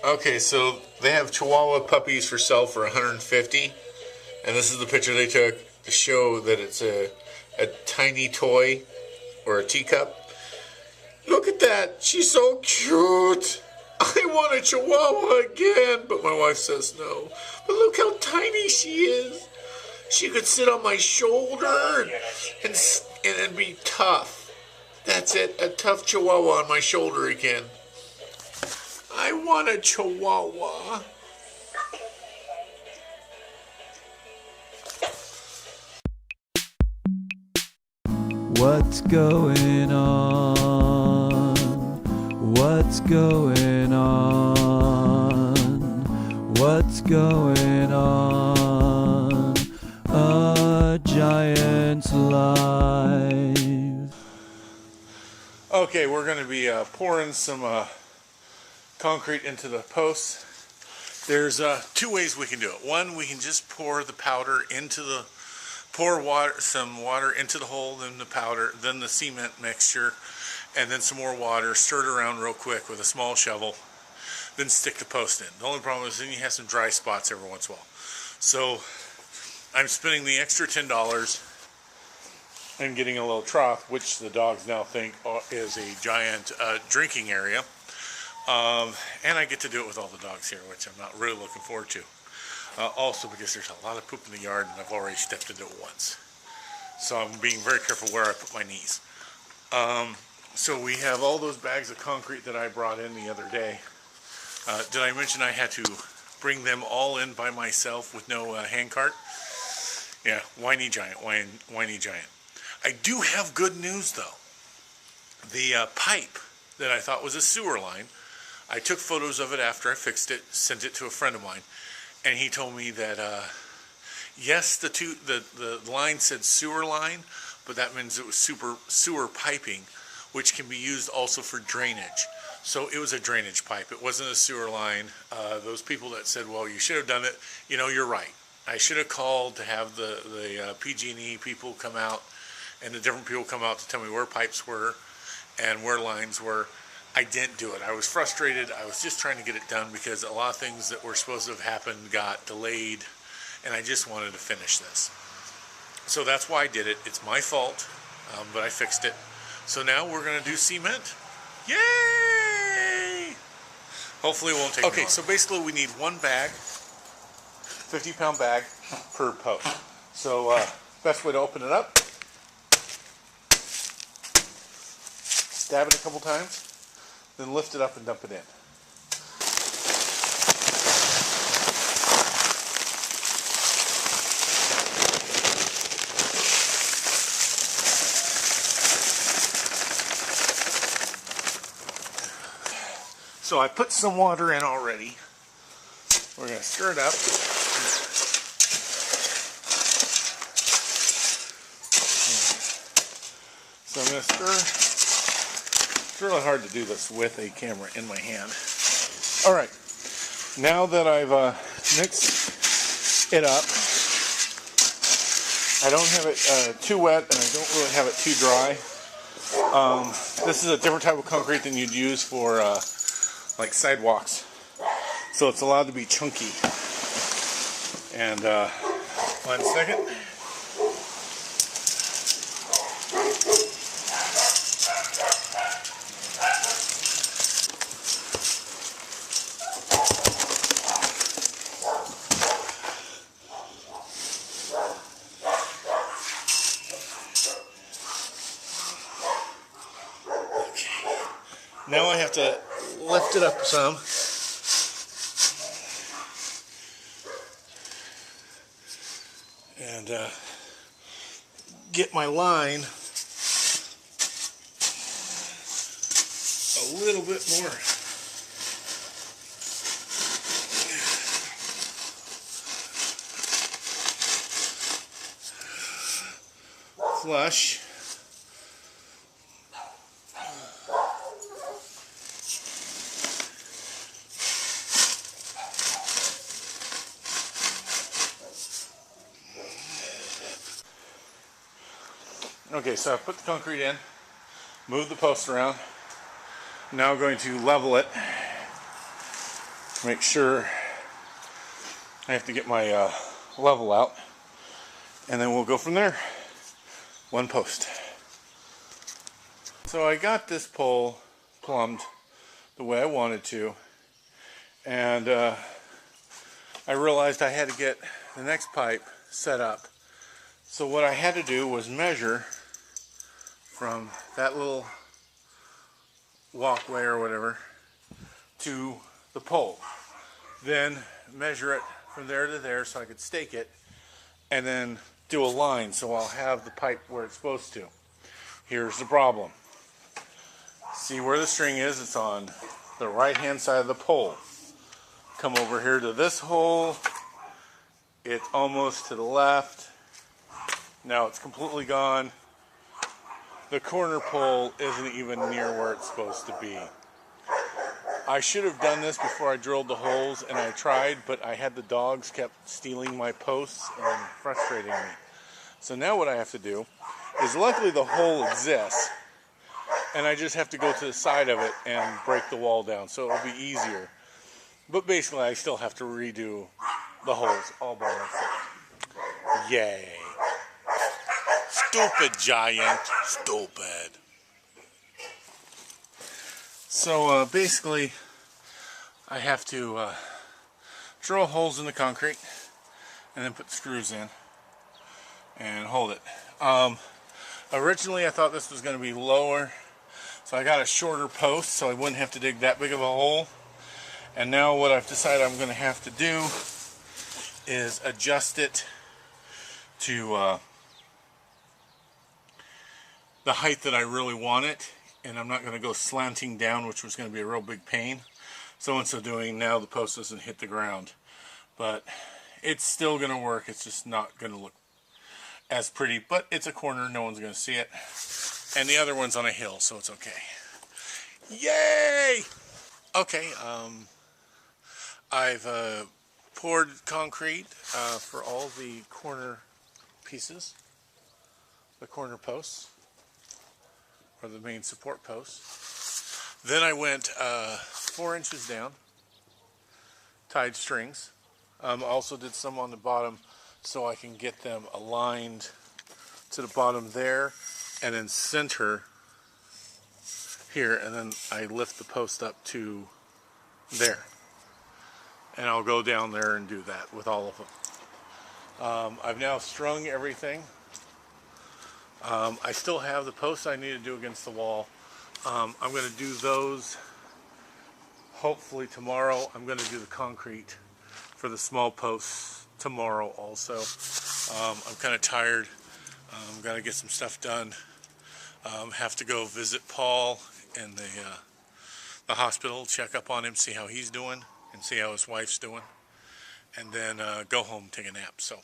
Okay, so they have Chihuahua puppies for sale for 150, and this is the picture they took to show that it's a tiny toy or a teacup. Look at that! She's so cute! I want a Chihuahua again, but my wife says no. But look how tiny she is. She could sit on my shoulder and be tough. That's it, a tough Chihuahua on my shoulder again. I want a Chihuahua. What's going on? What's going on? What's going on? A giant's life. Okay, we're going to be pouring some concrete into the posts. There's two ways we can do it. One, we can just pour the powder into the some water into the hole, then the powder, then the cement mixture, and then some more water. Stir it around real quick with a small shovel, then stick the post in. The only problem is then you have some dry spots every once in a while. So I'm spending the extra $10 and getting a little trough, which the dogs now think is a giant drinking area. And I get to do it with all the dogs here, which I'm not really looking forward to. Also because there's a lot of poop in the yard and I've already stepped into it once. So I'm being very careful where I put my knees. So we have all those bags of concrete that I brought in the other day. Did I mention I had to bring them all in by myself with no hand cart? Yeah, whiny giant. I do have good news though. The pipe that I thought was a sewer line, I took photos of it after I fixed it, sent it to a friend of mine, and he told me that yes, the line said sewer line, but that means it was sewer piping, which can be used also for drainage. So it was a drainage pipe. It wasn't a sewer line. Those people that said, well, you should have done it, you know, you're right. I should have called to have the PG&E people come out and the different people come out to tell me where pipes were and where lines were. I didn't do it. I was frustrated. I was just trying to get it done because a lot of things that were supposed to have happened got delayed, and I just wanted to finish this. So that's why I did it. It's my fault, but I fixed it. So now we're going to do cement. Yay! Hopefully it won't take long. Okay, so basically we need one bag, 50-pound bag per post. So best way to open it up, stab it a couple times, then lift it up and dump it in. So I put some water in already. We're going to stir it up. So I'm going to stir. It's really hard to do this with a camera in my hand. All right, now that I've mixed it up, I don't have it too wet and I don't really have it too dry. This is a different type of concrete than you'd use for like sidewalks, so it's allowed to be chunky. And 1 second. Now I have to lift it up some. And get my line a little bit more flush. Okay, so I put the concrete in, move the post around. Now I'm going to level it Make sure I have to get my level out, and then we'll go from there. One post. So I got this pole plumbed the way I wanted to, and I realized I had to get the next pipe set up. So what I had to do was measure from that little walkway or whatever to the pole, then measure it from there to there so I could stake it, and then do a line so I'll have the pipe where it's supposed to. Here's the problem. See where the string is? It's on the right hand side of the pole. Come over here to this hole. It's almost to the left. Now it's completely gone. The corner pole isn't even near where it's supposed to be. I should have done this before I drilled the holes, and I tried, but I had the dogs kept stealing my posts and frustrating me. So now what I have to do is, luckily the hole exists, and I just have to go to the side of it and break the wall down, so it'll be easier. But basically I still have to redo the holes all by myself. Yay. Stupid giant. Stupid. So basically I have to drill holes in the concrete and then put the screws in and hold it. Originally I thought this was going to be lower, so I got a shorter post so I wouldn't have to dig that big of a hole. And now what I've decided I'm going to have to do is adjust it to the height that I really want it, and I'm not going to go slanting down, which was going to be a real big pain. So in so doing, now the post doesn't hit the ground, but it's still going to work. It's just not going to look as pretty, but it's a corner, no one's going to see it, and the other one's on a hill, so it's okay. Yay! Okay, I've poured concrete for all the corner pieces, the corner posts, or the main support posts. Then I went 4 inches down, tied strings. Also did some on the bottom so I can get them aligned to the bottom there, and then center here, and then I lift the post up to there. And I'll go down there and do that with all of them. I've now strung everything. I still have the posts I need to do against the wall. I'm going to do those hopefully tomorrow. I'm going to do the concrete for the small posts tomorrow also. I'm kind of tired. I'm going to get some stuff done. Have to go visit Paul in the hospital, check up on him, see how he's doing, and see how his wife's doing, and then go home, take a nap. So,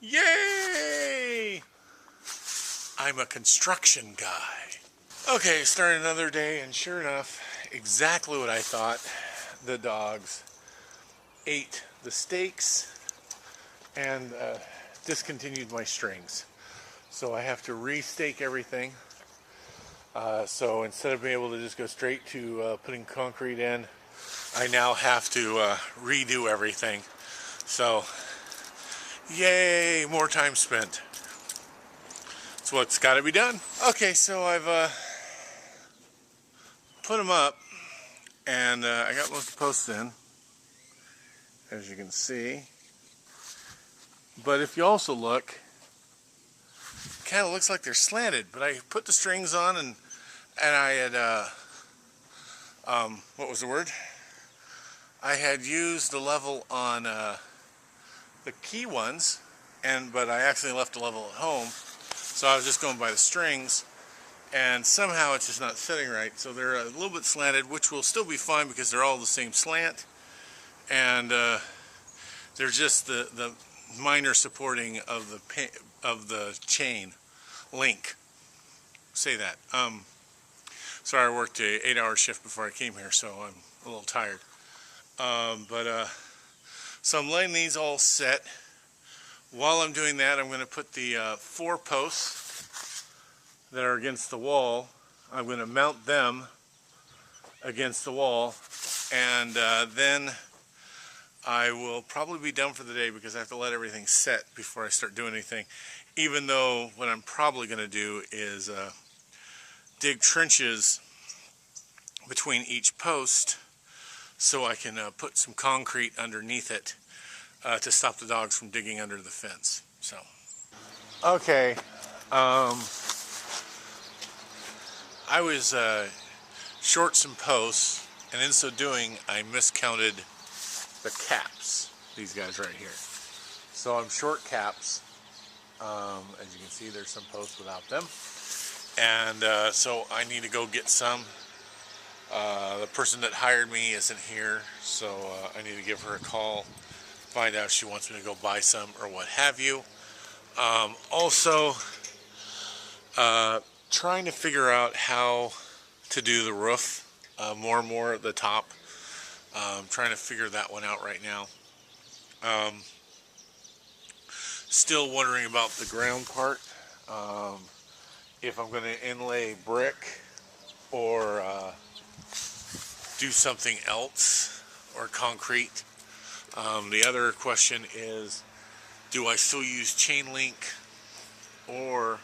yay! I'm a construction guy. Okay, started another day, and sure enough, exactly what I thought. The dogs ate the stakes and discontinued my strings. So I have to re-stake everything. So instead of being able to just go straight to putting concrete in, I now have to redo everything. So, yay, more time spent. That's what's got to be done. Okay, so I've put them up, and I got most of the posts in, as you can see. But if you also look, it kind of looks like they're slanted. But I put the strings on, and I had what was the word? I had used the level on the key ones, but I actually left the level at home, so I was just going by the strings, and somehow it's just not sitting right. So they're a little bit slanted, which will still be fine because they're all the same slant, and they're just the minor supporting of the chain link. Say that. Sorry, I worked a 8-hour shift before I came here, so I'm a little tired. So I'm letting these all set. While I'm doing that, I'm going to put the 4 posts that are against the wall. I'm going to mount them against the wall, and then I will probably be done for the day because I have to let everything set before I start doing anything. Even though what I'm probably going to do is dig trenches between each post so I can put some concrete underneath it to stop the dogs from digging under the fence. So, okay, I was short some posts, and in so doing I miscounted the caps, these guys right here. So I'm short caps. As you can see, there's some posts without them, and so I need to go get some. The person that hired me isn't here, so I need to give her a call, find out if she wants me to go buy some or what have you. Also, trying to figure out how to do the roof more and more at the top. Trying to figure that one out right now. Still wondering about the ground part. If I'm going to inlay brick or do something else, or concrete. The other question is, do I still use chain link, or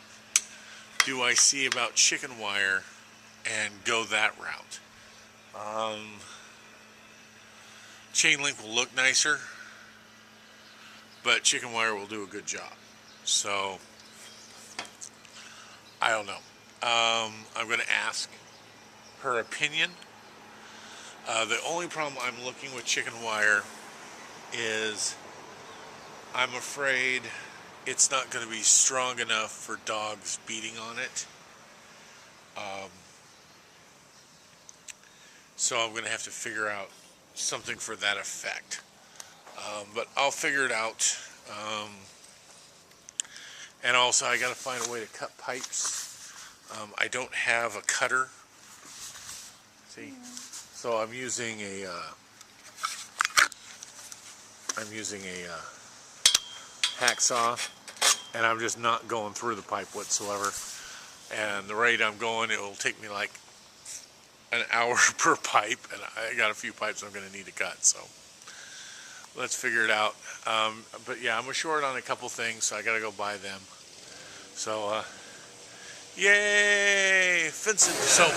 do I see about chicken wire and go that route? Chain link will look nicer, but chicken wire will do a good job. So I don't know. I'm going to ask her opinion. The only problem I'm looking with chicken wire is I'm afraid it's not going to be strong enough for dogs beating on it. So I'm going to have to figure out something for that effect. But I'll figure it out. And also I got to find a way to cut pipes. I don't have a cutter. See? So I'm using a hacksaw, and I'm just not going through the pipe whatsoever. And the rate I'm going, it will take me like an hour per pipe, and I got a few pipes I'm going to need to cut. So let's figure it out. But yeah, I'm short on a couple things, so I got to go buy them. So yay, fencing. So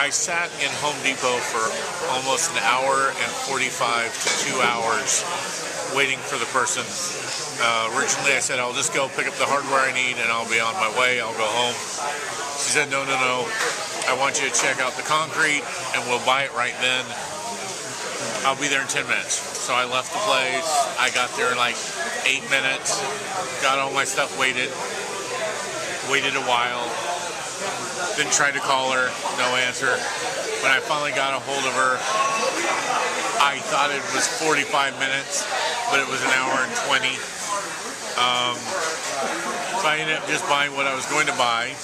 I sat in Home Depot for almost an hour and 45 to 2 hours waiting for the person. Originally I said I'll just go pick up the hardware I need and I'll be on my way, I'll go home. She said no, I want you to check out the concrete and we'll buy it right then. I'll be there in 10 minutes. So I left the place, I got there in like 8 minutes, got all my stuff waited a while, then tried to call her, no answer. When I finally got a hold of her, I thought it was 45 minutes, but it was an hour and 20. So I ended up just buying what I was going to buy,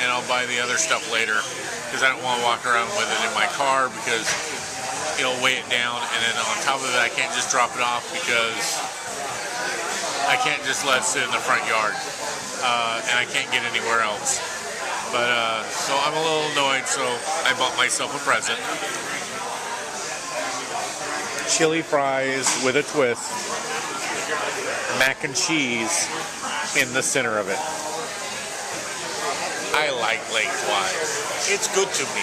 and I'll buy the other stuff later, because I don't want to walk around with it in my car, because it'll weigh it down, and then on top of it, I can't just drop it off, because I can't just let it sit in the front yard, and I can't get anywhere else. But, so I'm a little annoyed, so I bought myself a present. Chili fries with a twist, mac and cheese in the center of it. I like lake flies. It's good to me.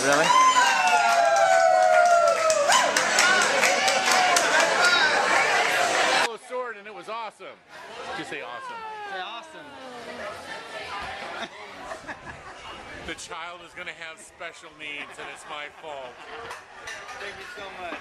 Really? Sword, and it was awesome. Did you say awesome? Say awesome. The child is going to have special needs, and it's my fault. Thank you so much.